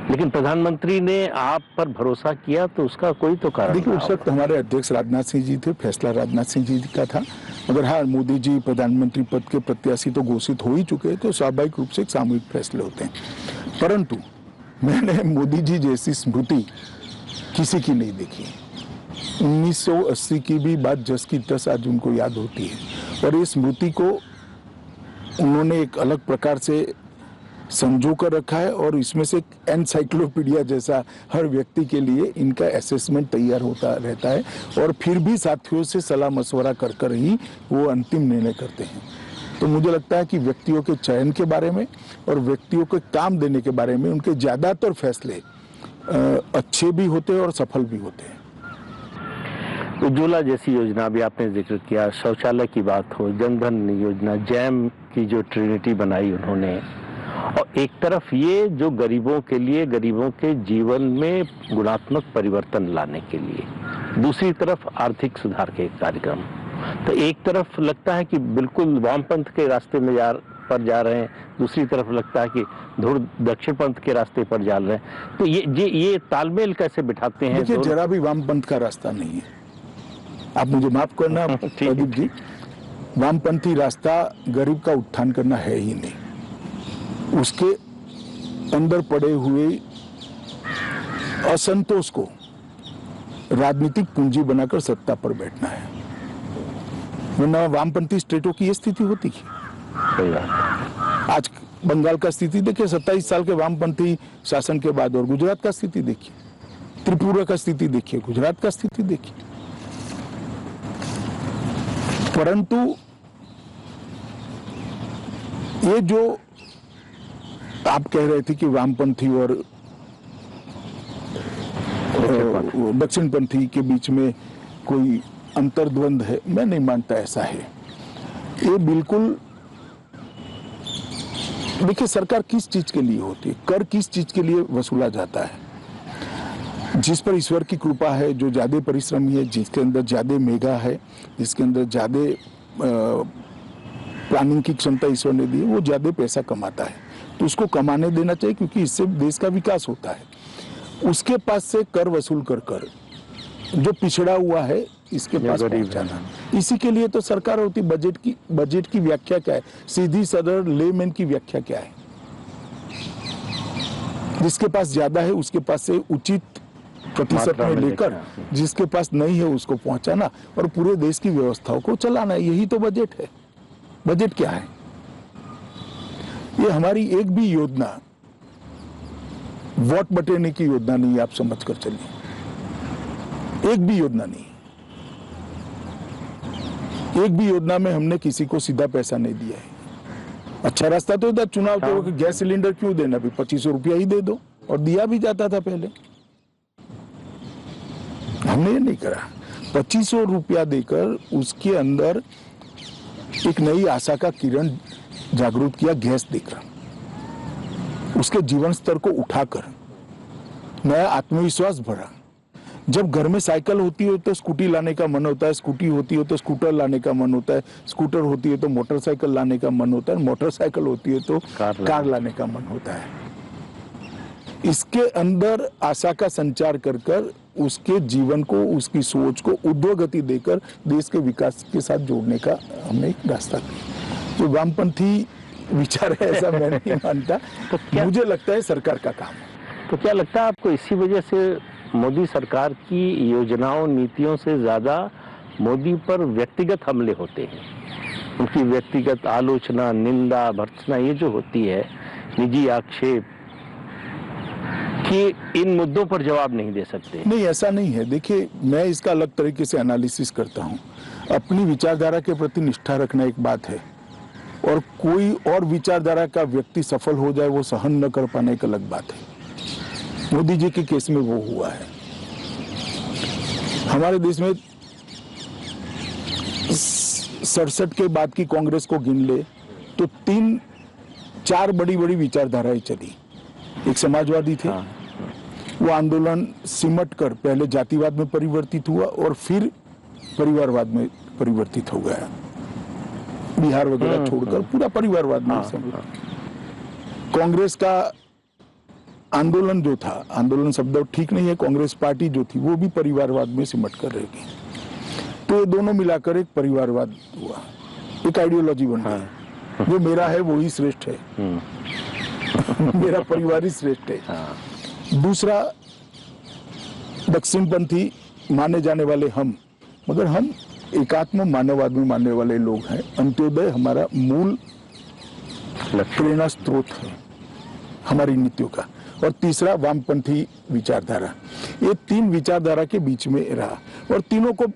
लेकिन प्रधानमंत्री ने आप पर भरोसा किया, तो उसका कोई तो कारण। देखिए, उस वक्त हमारे अध्यक्ष राजनाथ सिंह जी थे, फैसला राजनाथ सिंह जी का था। मगर हाँ, मोदी जी प्रधानमंत्री पद के प्रत्याशी तो घोषित हो ही चुके हैं, तो स्वाभाविक रूप से एक सामूहिक फैसले होते हैं। परंतु मैंने मोदी जी जैसी स्मृति किसी की नहीं देखी। 1980 की भी बात जस की तस आज उनको याद होती है, और इस स्मृति को उन्होंने एक अलग प्रकार से संजो कर रखा है, और इसमें से एनसाइक्लोपीडिया जैसा हर व्यक्ति के लिए इनका असेसमेंट तैयार होता रहता है, और फिर भी साथियों से सलाह मशवरा कर कर ही वो अंतिम निर्णय करते हैं। तो मुझे लगता है कि व्यक्तियों के चयन के बारे में और व्यक्तियों को काम देने के बारे में उनके ज्यादातर फैसले अच्छे भी होते हैं और सफल भी होते हैं। उज्ज्वला जैसी योजना भी आपने जिक्र किया, शौचालय की बात हो, जनधन योजना, जैम की जो ट्रिनिटी बनाई उन्होंने, और एक तरफ ये जो गरीबों के लिए, गरीबों के जीवन में गुणात्मक परिवर्तन लाने के लिए, दूसरी तरफ आर्थिक सुधार के कार्यक्रम। तो एक तरफ लगता है कि बिल्कुल वामपंथ के रास्ते में पर जा रहे हैं, दूसरी तरफ लगता है कि धुर दक्षिण पंथ के रास्ते पर जा रहे हैं। तो ये तालमेल कैसे बिठाते हैं? देखिए, जरा भी वामपंथ का रास्ता नहीं है। आप मुझे माफ करना प्रदीप जी, वामपंथी रास्ता गरीब का उत्थान करना है ही नहीं। उसके अंदर पड़े हुए असंतोष को राजनीतिक पूंजी बनाकर सत्ता पर बैठना है, वरना वामपंथी स्टेटों की ये स्थिति होती है। आज बंगाल का स्थिति देखिए, 27 साल के वामपंथी शासन के बाद, और गुजरात का स्थिति देखिए, त्रिपुरा का स्थिति देखिए, गुजरात का स्थिति देखिए। परंतु ये जो आप कह रहे थे कि वामपंथी और दक्षिणपंथी के बीच में कोई अंतर्द्वंद है, मैं नहीं मानता ऐसा है। ये बिल्कुल, देखिए, सरकार किस चीज के लिए होती है, कर किस चीज के लिए वसूला जाता है? जिस पर ईश्वर की कृपा है, जो ज्यादा परिश्रमी है, जिसके अंदर ज्यादा मेगा है, जिसके अंदर ज्यादा प्लानिंग की क्षमता ईश्वर ने दी है, वो ज्यादा पैसा कमाता है, तो उसको कमाने देना चाहिए, क्योंकि इससे देश का विकास होता है। उसके पास से कर वसूल कर कर जो पिछड़ा हुआ है इसके पास पहुंचाना, इसी के लिए तो सरकार होती। बजट की व्याख्या क्या है? सीधी सरल लेमैन की व्याख्या क्या है? जिसके पास ज्यादा है उसके पास से उचित प्रतिशत में लेकर, जिसके पास नहीं है उसको पहुंचाना, और पूरे देश की व्यवस्थाओं को चलाना, यही तो बजट है। बजट क्या है? ये हमारी एक भी योजना वोट बटेने की योजना नहीं है, आप समझ कर चलिए। एक भी योजना नहीं। एक भी योजना में हमने किसी को सीधा पैसा नहीं दिया है। अच्छा रास्ता तो था, चुनाव तो गैस सिलेंडर क्यों देना, भी 2500 रुपया ही दे दो, और दिया भी जाता था पहले। हमने ये नहीं करा। 2500 रुपया देकर उसके अंदर एक नई आशा का किरण जागृत किया, गैस देकर उसके जीवन स्तर को उठाकर नया आत्मविश्वास भरा। जब घर में साइकिल होती हो तो स्कूटी लाने का मन होता है, स्कूटी होती हो तो स्कूटर लाने का मन होता है, स्कूटर होती है तो मोटरसाइकिल लाने का मन होता है, मोटरसाइकिल होती है तो कार लाने का मन होता है। इसके अंदर आशा का संचार कर कर उसके जीवन को, उसकी सोच को उद्योगति देकर देश के विकास के साथ जोड़ने का हमने एक रास्ता किया। तो वामपंथी विचार है ऐसा मैं नहीं मानता। तो मुझे लगता है सरकार का काम है। तो क्या लगता है आपको इसी वजह से मोदी सरकार की योजनाओं नीतियों से ज्यादा मोदी पर व्यक्तिगत हमले होते हैं, उनकी व्यक्तिगत आलोचना, निंदा, भर्त्सना ये जो होती है, निजी आक्षेप कि इन मुद्दों पर जवाब नहीं दे सकते? नहीं, ऐसा नहीं है। देखिए, मैं इसका अलग तरीके से एनालिसिस करता हूँ। अपनी विचारधारा के प्रति निष्ठा रखना एक बात है, और कोई और विचारधारा का व्यक्ति सफल हो जाए वो सहन न कर पाने एक अलग बात है। मोदी जी के केस में वो हुआ है। हमारे देश में 67 के बाद की कांग्रेस को गिन ले तो 3-4 बड़ी बड़ी विचारधाराएं चली। एक समाजवादी थे, वो आंदोलन सिमट कर पहले जातिवाद में परिवर्तित हुआ और फिर परिवारवाद में परिवर्तित हो गया। बिहार वगैरह छोड़कर पूरा परिवारवाद में। कांग्रेस का आंदोलन जो था, आंदोलन शब्द ठीक नहीं है, कांग्रेस पार्टी जो थी वो भी परिवारवाद में सिमट कर रहेगी। तो ये दोनों मिलाकर एक परिवारवाद हुआ, एक आइडियोलॉजी बन गई। जो मेरा है वो ही श्रेष्ठ है, मेरा परिवार ही श्रेष्ठ है। दूसरा, दक्षिणपंथी माने जाने वाले हम, मगर हम एकात्म मानववाद में मानने वाले लोग हैं। अंत्योदय हमारा मूल प्रेरणा स्रोत है हमारी नीतियों का। और तीसरा, वामपंथी विचारधारा। ये 3 विचारधारा के बीच में रहा और तीनों को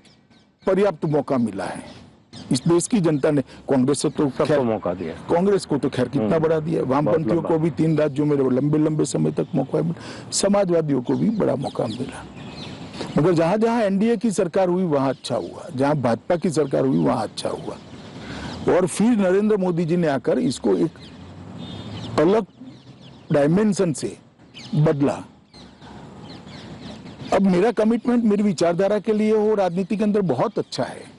पर्याप्त मौका मिला है। इस देश की जनता ने कांग्रेस से तो सबको मौका दिया, कांग्रेस को तो खैर कितना बड़ा दिया, वामपंथियों को भी 3 राज्यों में लंबे लंबे समय तक मौका मिला, समाजवादियों को भी बड़ा मौका मिला। मगर जहां जहां एनडीए की सरकार हुई वहां अच्छा हुआ, जहां भाजपा की सरकार हुई वहां अच्छा हुआ। और फिर नरेंद्र मोदी जी ने आकर इसको एक अलग डायमेंशन से बदला। अब मेरा कमिटमेंट मेरी विचारधारा के लिए हो राजनीति के अंदर बहुत अच्छा है।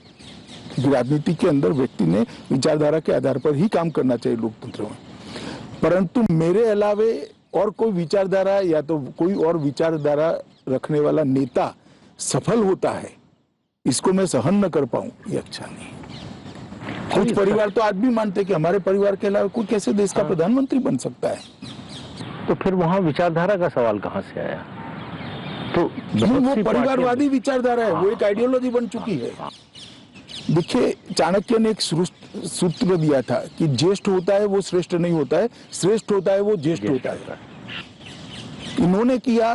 राजनीति के अंदर व्यक्ति ने विचारधारा के आधार पर ही काम करना चाहिए लोकतंत्र में, परंतु मेरे अलावे और कोई विचारधारा या तो कोई और विचारधारा रखने वाला नेता सफल होता है, इसको मैं सहन न कर पाऊं, ये अच्छा नहीं। कुछ परिवार तो आज भी मानते कि हमारे परिवार के अलावा कोई कैसे देश का प्रधानमंत्री बन सकता है। तो फिर वहां विचारधारा का सवाल कहां से आया? तो वो परिवारवादी विचारधारा है, वो एक आइडियोलॉजी बन चुकी है। देखिए, चाणक्य ने एक सूत्र दिया था कि ज्येष्ठ होता है वो श्रेष्ठ नहीं होता है, श्रेष्ठ होता है वो ज्येष्ठ होता है। इन्होंने किया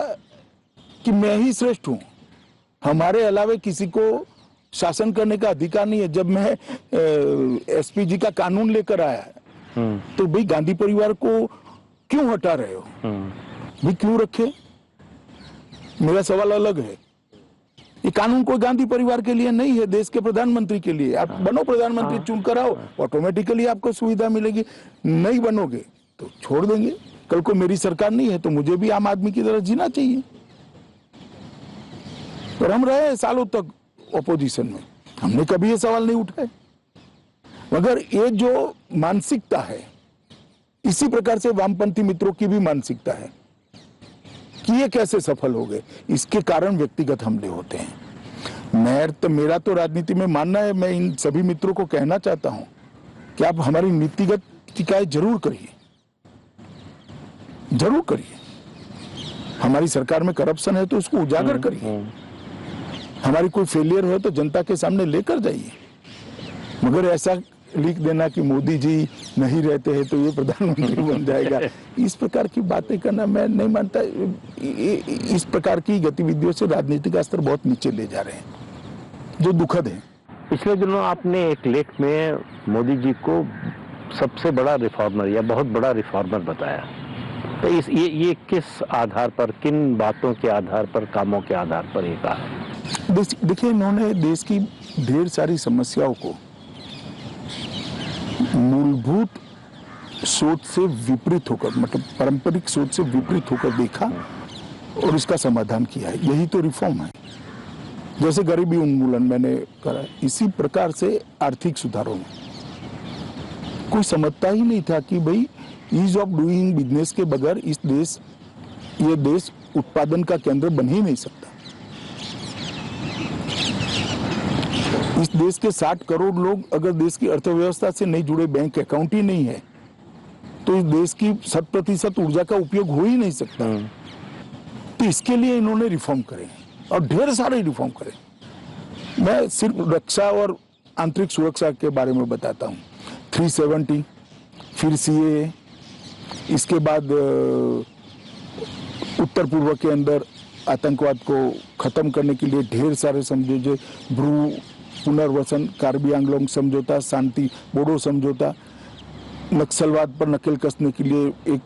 कि मैं ही श्रेष्ठ हूं, हमारे अलावे किसी को शासन करने का अधिकार नहीं है। जब मैं एसपीजी का कानून लेकर आया तो भाई गांधी परिवार को क्यों हटा रहे हो, भी क्यों रखे? मेरा सवाल अलग है। ये कानून कोई गांधी परिवार के लिए नहीं है, देश के प्रधानमंत्री के लिए। आप बनो प्रधानमंत्री, चुनकर आओ, ऑटोमेटिकली आपको सुविधा मिलेगी। नहीं बनोगे तो छोड़ देंगे। कल को मेरी सरकार नहीं है तो मुझे भी आम आदमी की तरह जीना चाहिए। और हम रहे सालों तक ऑपोजिशन में, हमने कभी ये सवाल नहीं उठाए। मगर ये जो मानसिकता है, इसी प्रकार से वामपंथी मित्रों की भी मानसिकता है कि ये कैसे सफल हो गए, इसके कारण व्यक्तिगत हमले होते हैं। मेरा तो राजनीति में मानना है, मैं इन सभी मित्रों को कहना चाहता हूं कि आप हमारी नीतिगत शिकायत जरूर करिए, जरूर करिए। हमारी सरकार में करप्शन है तो उसको उजागर करिए, हमारी कोई फेलियर हो तो जनता के सामने लेकर जाइए। मगर ऐसा लिख देना कि मोदी जी नहीं रहते हैं तो ये प्रधानमंत्री बन जाएगा, इस प्रकार की बातें करना मैं नहीं मानता। इस प्रकार की गतिविधियों से राजनीति का स्तर बहुत नीचे ले जा रहे हैं, जो दुखद है। पिछले दिनों आपने एक लेख में मोदी जी को सबसे बड़ा रिफॉर्मर या बहुत बड़ा रिफॉर्मर बताया। तो ये किस आधार पर, किन बातों के आधार पर, कामों के आधार पर ये कहा? देखिए, इन्होंने देश की ढेर सारी समस्याओं को मूलभूत सोच से विपरीत होकर, मतलब पारंपरिक सोच से विपरीत होकर देखा और इसका समाधान किया है। यही तो रिफॉर्म है। जैसे गरीबी उन्मूलन मैंने करा, इसी प्रकार से आर्थिक सुधारों में कोई समझता ही नहीं था कि भाई ईज ऑफ डूइंग बिजनेस के बगैर ये देश उत्पादन का केंद्र बन ही नहीं सकता। इस देश के 60 करोड़ लोग अगर देश की अर्थव्यवस्था से नहीं जुड़े, बैंक अकाउंट ही नहीं है, तो इस देश की 100% ऊर्जा का उपयोग हो ही नहीं सकता। तो इसके लिए इन्होंने रिफॉर्म करे और ढेर सारे रिफॉर्म करे। मैं सिर्फ रक्षा और आंतरिक सुरक्षा के बारे में बताता हूँ। 370, फिर CAA, इसके बाद उत्तर पूर्व के अंदर आतंकवाद को खत्म करने के लिए ढेर सारे समझौते, ब्रू पुनर्वसन, कार्बी आंगलोंग समझौता, शांति बोडो समझौता, नक्सलवाद पर नकेल कसने के लिए एक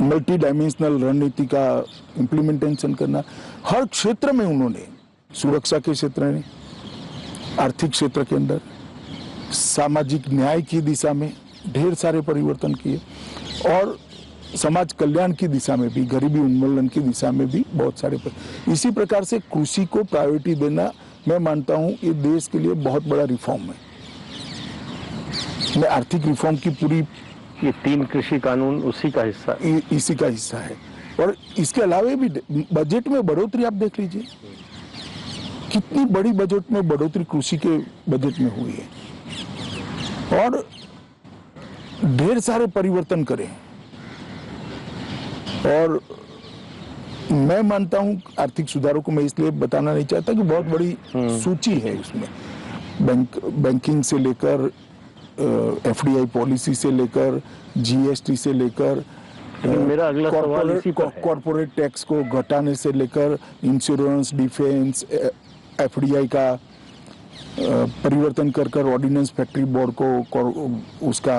मल्टी डायमेंशनल रणनीति का इम्प्लीमेंटेशन करना। हर क्षेत्र में उन्होंने, सुरक्षा के क्षेत्र में, आर्थिक क्षेत्र के अंदर, सामाजिक न्याय की दिशा में ढेर सारे परिवर्तन किए और समाज कल्याण की दिशा में भी, गरीबी उन्मूलन की दिशा में भी बहुत सारे इसी प्रकार से कृषि को प्रायोरिटी देना, मैं मानता हूं ये देश के लिए बहुत बड़ा रिफॉर्म है। मैं आर्थिक रिफॉर्म की पूरी, ये 3 कृषि कानून उसी का हिस्सा, इसी का हिस्सा है। और इसके अलावा भी बजट में बढ़ोतरी आप देख लीजिए, कितनी बड़ी बजट में बढ़ोतरी कृषि के बजट में हुई है और ढेर सारे परिवर्तन करें। और मैं मानता हूं आर्थिक सुधारों को मैं इसलिए बताना नहीं चाहता कि बहुत बड़ी सूची है उसमें, बैंकिंग से लेकर FDI पॉलिसी से लेकर GST से लेकर मेरा अगला सवाल इसी पर है। कॉर्पोरेट टैक्स को घटाने से लेकर इंश्योरेंस, डिफेंस, FDI का परिवर्तन कर ऑर्डिनेंस फैक्ट्री बोर्ड को उसका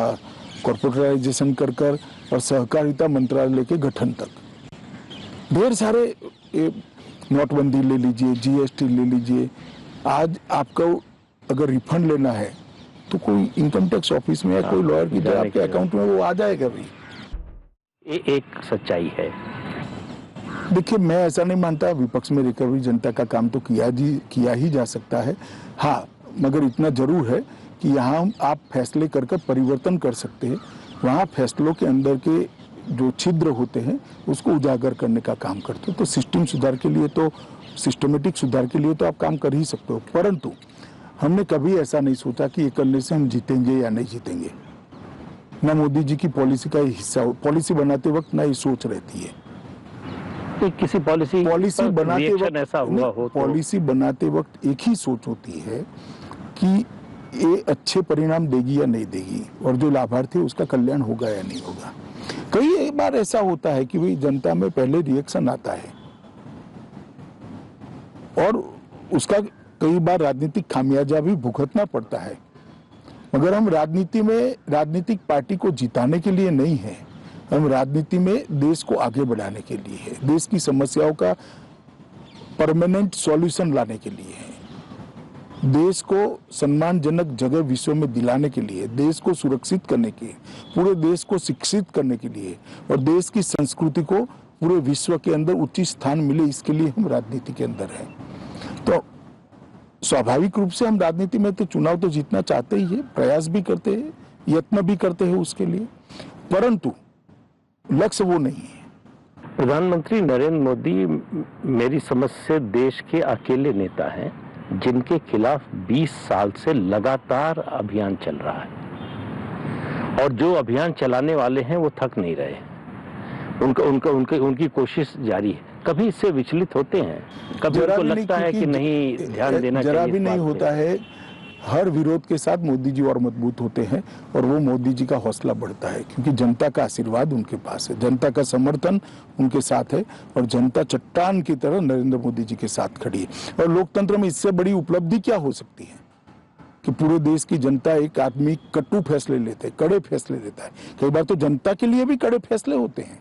कॉर्पोरेटाइजेशन कर और सहकारिता मंत्रालय के गठन तक ढेर सारे, नोटबंदी ले लीजिए, GST ले लीजिए। आज आपको अगर रिफंड लेना है तो कोई इनकम टैक्स ऑफिस में या कोई लॉयर की तरह आपके अकाउंट में वो आ जाएगा भी। एक सच्चाई है। देखिए, मैं ऐसा नहीं मानता, विपक्ष में रिकवरी जनता का काम तो किया ही जा सकता है। हाँ, मगर इतना जरूर है कि यहाँ आप फैसले कर परिवर्तन कर सकते हैं। वहाँ फैसलों के अंदर के जो छिद्र होते हैं उसको उजागर करने का काम करते हो। तो सिस्टम सुधार के लिए, तो सिस्टमेटिक सुधार के लिए तो आप काम कर ही सकते हो, परंतु हमने कभी ऐसा नहीं सोचा कि ये करने से हम जीतेंगे या नहीं जीतेंगे। ना मोदी जी की पॉलिसी का हिस्सा हो, पॉलिसी बनाते वक्त ना ये सोच रहती है। तो किसी पॉलिसी बनाते वक्त ऐसा हुआ हो, पॉलिसी बनाते वक्त एक ही सोच होती है कि ये अच्छे परिणाम देगी या नहीं देगी और जो लाभार्थी है उसका कल्याण होगा या नहीं होगा। कई बार ऐसा होता है कि भाई जनता में पहले रिएक्शन आता है और उसका कई बार राजनीतिक खामियाजा भी भुगतना पड़ता है, मगर हम राजनीति में राजनीतिक पार्टी को जिताने के लिए नहीं है, हम राजनीति में देश को आगे बढ़ाने के लिए है, देश की समस्याओं का परमानेंट सॉल्यूशन लाने के लिए है, देश को सम्मानजनक जगह विश्व में दिलाने के लिए, देश को सुरक्षित करने के, पूरे देश को शिक्षित करने के लिए और देश की संस्कृति को पूरे विश्व के अंदर उचित स्थान मिले, इसके लिए हम राजनीति के अंदर हैं। तो स्वाभाविक रूप से हम राजनीति में तो चुनाव तो जीतना चाहते ही है, प्रयास भी करते हैं, यत्न भी करते हैं उसके लिए, परंतु लक्ष्य वो नहीं है। प्रधानमंत्री नरेंद्र मोदी मेरी समझ से देश के अकेले नेता हैं जिनके खिलाफ 20 साल से लगातार अभियान चल रहा है और जो अभियान चलाने वाले हैं वो थक नहीं रहे। उनकी कोशिश जारी है। कभी इससे विचलित होते हैं, कभी उनको लगता है कि नहीं ध्यान देना चाहिए। जरा भी नहीं होता है। हर विरोध के साथ मोदी जी और मजबूत होते हैं और वो मोदी जी का हौसला बढ़ता है, क्योंकि जनता का आशीर्वाद उनके पास है, जनता का समर्थन उनके साथ है और जनता चट्टान की तरह नरेंद्र मोदी जी के साथ खड़ी है। और लोकतंत्र में इससे बड़ी उपलब्धि क्या हो सकती है? कि पूरे देश की जनता, एक आदमी कटु फैसले लेते, कड़े फैसले लेता है। कई बार तो जनता के लिए भी कड़े फैसले होते हैं,